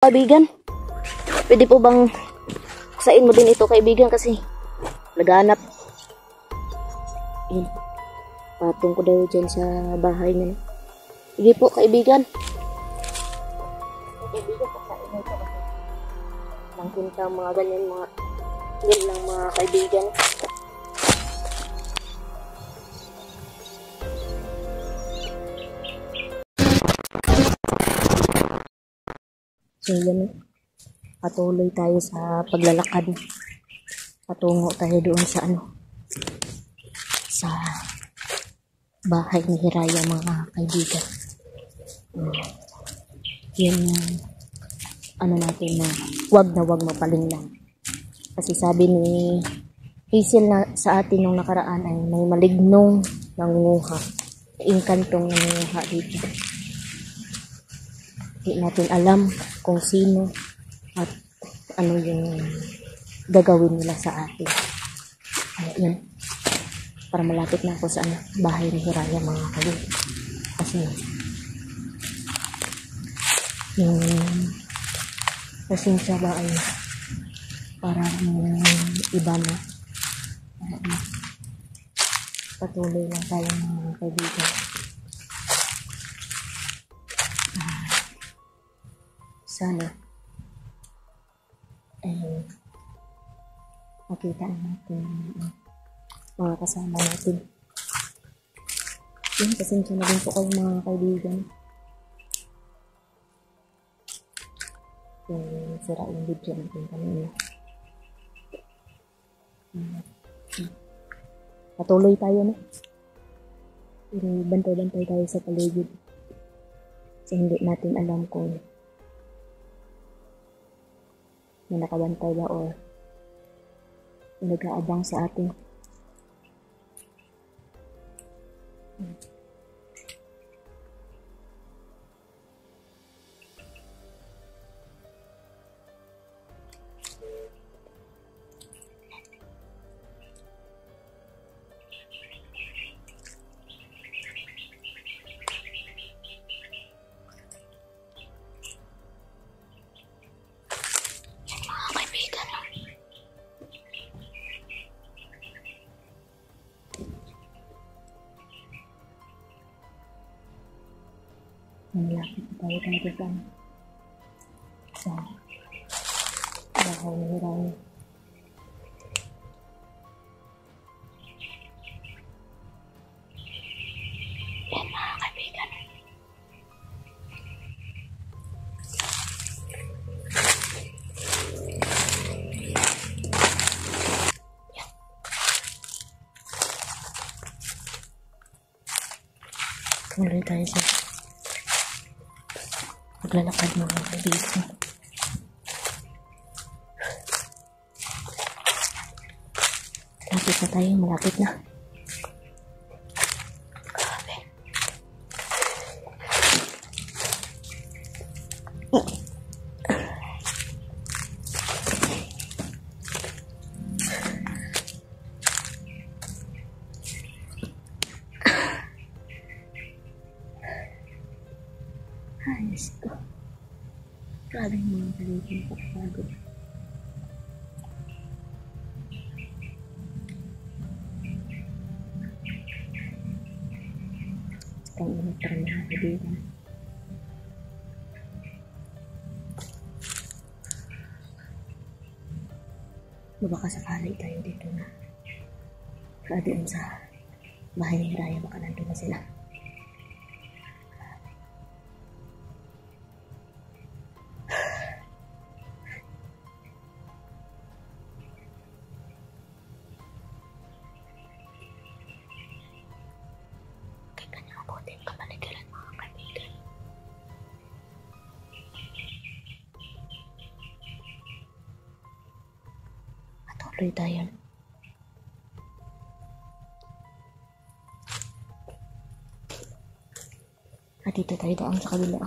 Kaibigan, pwede po bang sain mo din ito kaibigan kasi naghanap. Yun. Patong ko daw dyan sa bahay niya. Sige po kaibigan. Kaibigan, pasain mo ito kasi langkin ka mga ganyan mga yan lang mga kaibigan. So yan, patuloy tayo sa paglalakad. Patungo tayo doon sa sa bahay ni Hiraya mga kaibigan. Yun natin na wag mapalinglang. Kasi sabi ni Hazel na sa atin nung nakaraan ay may malignong nangunguha. Inkantong nangunguha dito. Hindi natin alam kung sino at ano yung gagawin nila sa atin. Ayun. Para malapit na ako sa bahay ni Hiraya mga kaibigan. Kasi yung pasensya ba ay parang iba na. Patuloy lang tayo mga kaibigan. Sana makita natin mga kasama natin. Yun, pasensya na rin po kayo mga kaibigan. Yung sira yung video natin kanina. Patuloy tayo na. Bantay-bantay tayo sa paligid. Kasi hindi natin alam kung may nakabantay ba o nag-aabang sa atin. Malapit tayo dyan sa bahay ni Hiraya. Yan mga kaibigan. Yan. Tuloy tayo sa paglalakad mga kaibigan. Malapit na. Grabe. Ayos ko. Grabe mga kaibigan ko. Pagod. Ang init pa rin mga kaibigan. Baka sakali tayo dito na doon sa bahay ni Hiraya, baka nandun na sila. Tuloy tayo. At dito tayo doon sa kabila.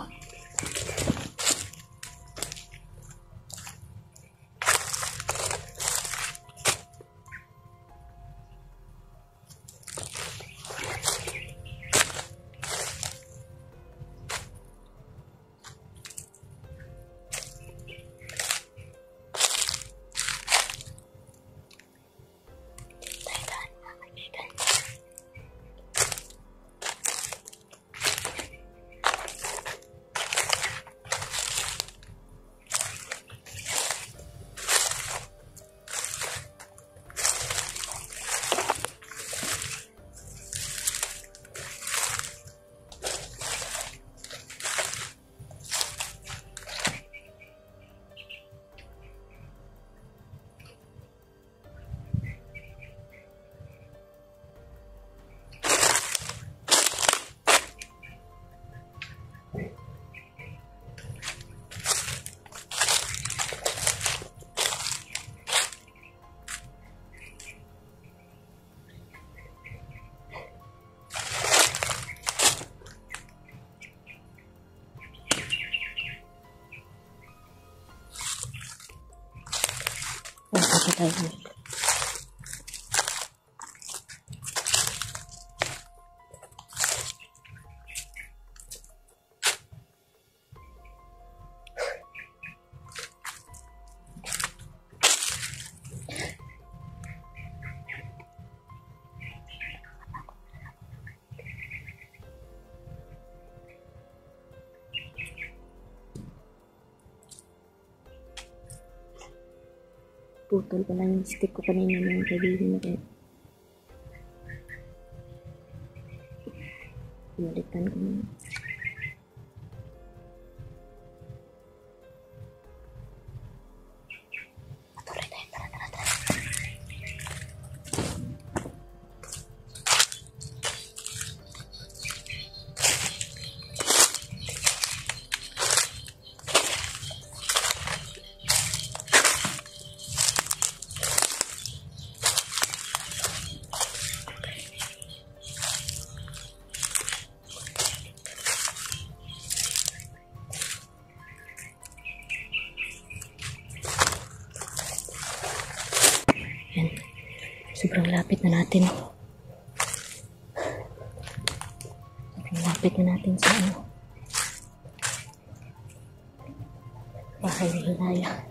pa tayo. Putol pala yung stick ko kanina ng kaibigan na kayo. Pinalitan ko na. Patuloy tayo. Tara. Yan. Sobrang lapit na natin. Sobrang lapit na natin sa bahay ni Hilaya.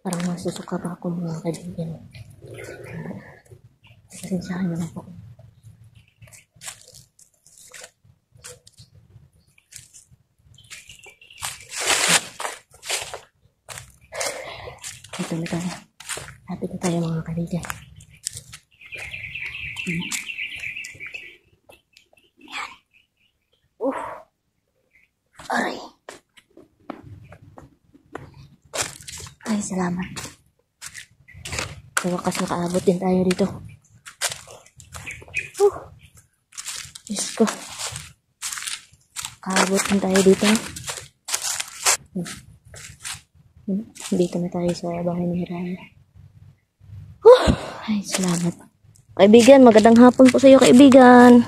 Parang masusuka pa ako mga kaibigan. Pasensyahan naman po. Ito na tayo. Lapit na tayo mga kaibigan. Yan. Aray. Ay, salamat. Sa wakas nakaabot din tayo dito. Diyos ko. Kaabot din tayo dito. Dito na tayo sa bahay ni Hiraya. Ay, salamat. Kaibigan, magandang hapon po sa iyo, kaibigan.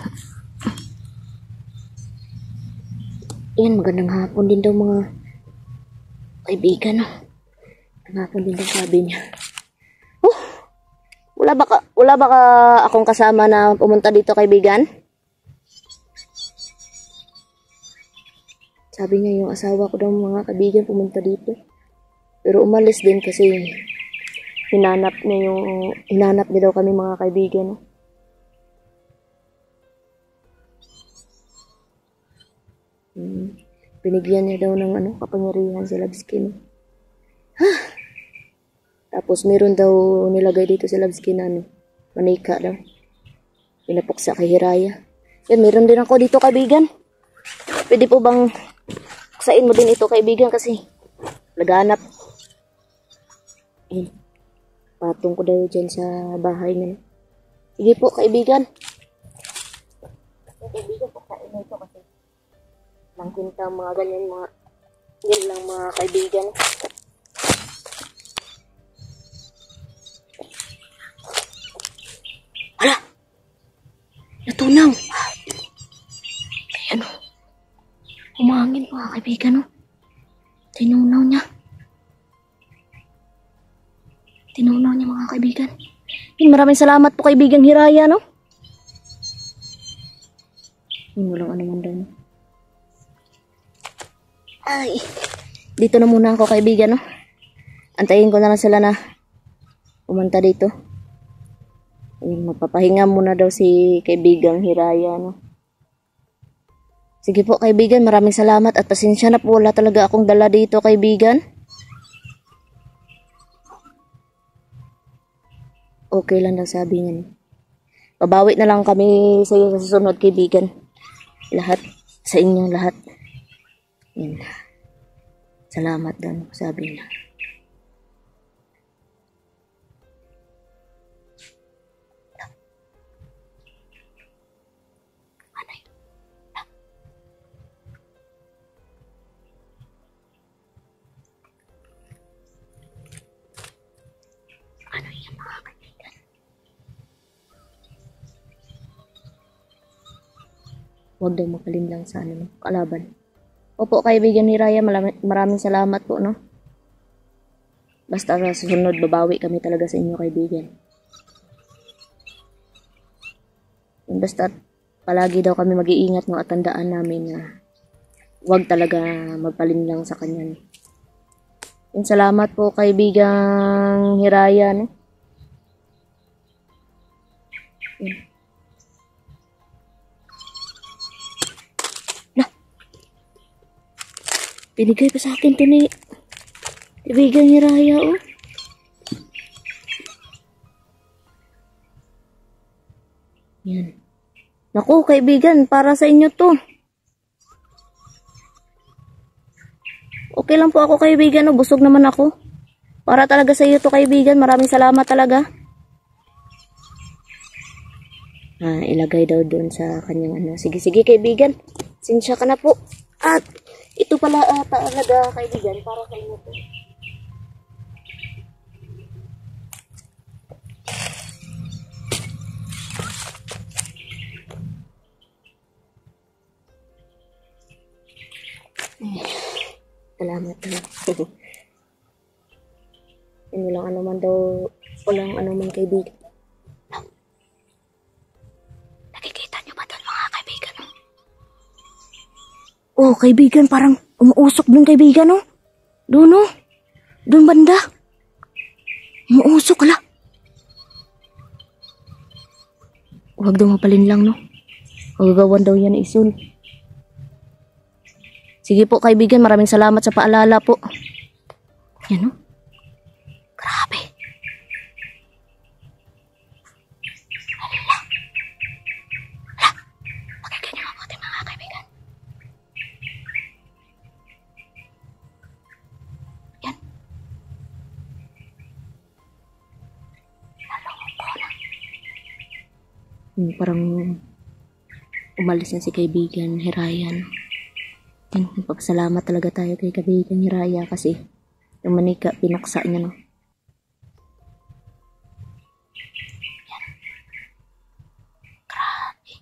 Yan, magandang hapon din daw mga kaibigan. Magandang hapon din daw sabi niya. Wala ba ka akong kasama na pumunta dito, kaibigan? Sabi niya yung asawa ko daw mga kaibigan pumunta dito. Pero umalis din kasi hinanap niya daw kami mga kaibigan. Binigyan niya daw ng kapangyarihan sa Labskin. Tapos meron daw nilagay dito sa Labskin na manika daw. Pinapuksa kay Hiraya. Yan, meron din ako dito, kaibigan. Pwede po bang puksain mo din ito, kaibigan, kasi laganap. Patong ko daw dyan sa bahay niya. Sige po, kaibigan. Kaibigan, puksain mo ito kasi lang kinta mga ganyan, yan lang mga kaibigan. Hala! Natunaw! Ay, umangin mga kaibigan, Tinunaw niya. Tinunaw niya mga kaibigan. Maraming salamat po kaibigan Hiraya, no? Walang ano man daw. Ay, dito na muna ako kaibigan, no? Antayin ko na lang sila na pumunta dito. Magpapahinga muna daw si kaibigang Hiraya, no? Sige po kaibigan, maraming salamat at pasensya na po, wala talaga akong dala dito kaibigan. Okay lang daw sabi niya. Babawi na lang kami sa iyo sa susunod kaibigan. Lahat, sa inyong lahat. Yan. Salamat daw sabi niya. Ano yung mga kaibigan? Huwag daw makalimlang sa kalaban. Opo, kaibigan ni Raya, maraming salamat po, no? Basta sa susunod, babawi kami talaga sa inyo, kaibigan. Basta palagi daw kami mag-iingat, no, at tandaan namin na huwag talaga magpalinlang sa kanya. No? Salamat po, kaibigang Hiraya, no? Binigay pa sa akin to ni kaibigan ni Raya, oh. Yan. Naku, kaibigan, para sa inyo to. Okay lang po ako, kaibigan, oh. Busog naman ako. Para talaga sa iyo to, kaibigan. Maraming salamat talaga. Ilagay daw doon sa kanyang ano. Sige, sige, kaibigan. Sinsya ka na po. At ito pala talaga, kaibigan, para sa inyo to. Salamat na. Walang ano man daw, walang ano man, kaibigan. Nakikita niyo ba doon, mga kaibigan? Oh, kaibigan, parang umuusok doon, kaibigan, oh. Doon, oh. Doon banda. Umuusok, ala. Huwag daw mapalin lang, no? Magagawan daw yan, isul. Sige po, kaibigan, maraming salamat sa paalala po. Yan, no? Grabe. Hala. Hala. Magaganyan mabuti, mga kaibigan. Yan. Nalungkot ko na. Parang umalis na si kaibigan Hirayan. Yan, pagsalamat talaga tayo kay kaibigan ni Raya kasi yung manika, pinaksa niya, no? Yan. Grabe.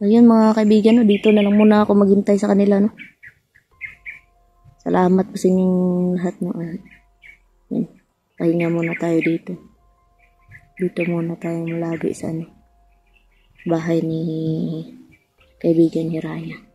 Ayun, mga kaibigan, no? Dito na lang muna ako maghintay sa kanila, no? Salamat po sa inyong lahat, no? Yan. Pahinga muna tayo dito. Dito muna tayo malagi sa ano, bahay ni kaibigan ni Raya.